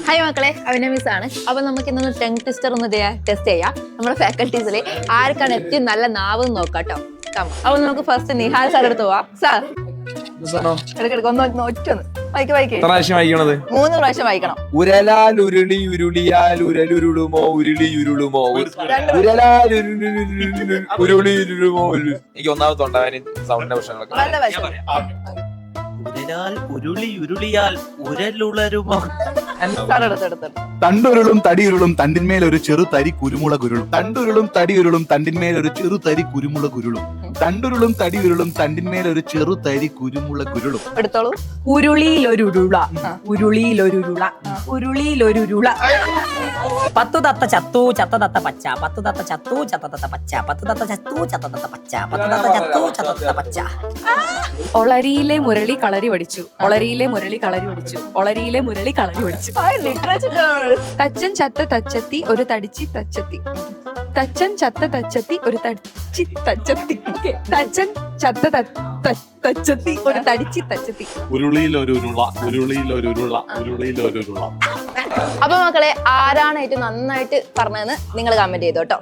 Hi മക്കളെ, അഭിനയ miss ആണ്. അപ്പൊ നമുക്ക് ഇന്നൊന്ന് ടങ് ട്വിസ്റ്റർ ഒന്ന് ടെസ്റ്റ് ചെയ്യാം. നമ്മുടെ ഫാക്കൽറ്റീസിൽ ആർക്കാണ് ഏറ്റവും നല്ല നാവ് നോക്കാട്ടോ. അപ്പൊ നമുക്ക് ഫസ്റ്റ് നിഹാൽ സാർ എടുത്ത് പോവാം. സാർ എടുക്കെടുക്ക ഒന്ന് ഒറ്റൊന്ന് വായിക്കേ. 3 പ്രാവശ്യം വായിക്കണം. ഉരലാൽ ഉരുളി ഉരുളിയാൽ ഉരലുരുളുമോ ഉരുളി ഉരുളുമോ ഉരലാൽ ഉരുളി ഉരുളുമോ. എനിക്ക് ഒന്നാമത് തൊണ്ടവേദന സൗണ്ടിന്റെ പ്രശ്നങ്ങളൊക്കെ. നല്ല വശം. ഉരലാൽ ഉരുളി ഉരുളിയാൽ ഉരലുളരുമോ. തണ്ടുരുളും തടിയുരുളും തണ്ടിന്മേൽ ഒരു ചെറു തരി കുരുമുളക് ഉരുളും. തണ്ടുരുളും തടിയുരുളും തണ്ടിന്മേൽ ഒരു ചെറു തരി കുരുമുളക് ഉരുളും. തണ്ടുരുളും തടിയുരുളും തണ്ടിന്മേൽ ഒരു ചെറു തരി കുരുമുളക് ഉരുളും. എടുത്തോളൂ. ഉരുളിയിലൊരുരുള, ഉരുളിയിലൊരുരുള, ഉരുളിയിലൊരുരുള. 10 തത്ത ചത്തു, ചത്ത തത്ത പച്ച. 10 തത്ത ചത്തു, ചത്ത തത്ത പച്ച. 10 തത്ത ചത്തു, ചത്ത തത്ത പച്ച. 10 തത്ത ചത്തു, ചത്ത തത്ത പച്ച. ഒളരിയിലെ മുരളി കളരി പഠിച്ചു. ഒളരിയിലെ മുരളി കളരി പഠിച്ചു. ഒളരിയിലെ മുരളി കളരി പഠിച്ചു. തച്ചൻ ചത്ത തച്ചത്തി ഒരു തടിച്ചി തച്ചത്തി. തച്ചൻ ചത്ത തച്ചത്തി ഒരു തടിച്ചി തച്ചത്തി. തച്ചൻ ചത്ത തച്ചത്തി ഒരു തടിച്ചി തച്ചത്തി. ഉരുളിയിലൊരുരുള, ഉരുളിയിലൊരുരുള, ഉരുളിയിലൊരുരുള. അപ്പൊ മക്കളെ, ആരാണ് ഏറ്റവും നന്നായിട്ട് പറഞ്ഞതെന്ന് നിങ്ങൾ കമന്റ് ചെയ്തോട്ടോ.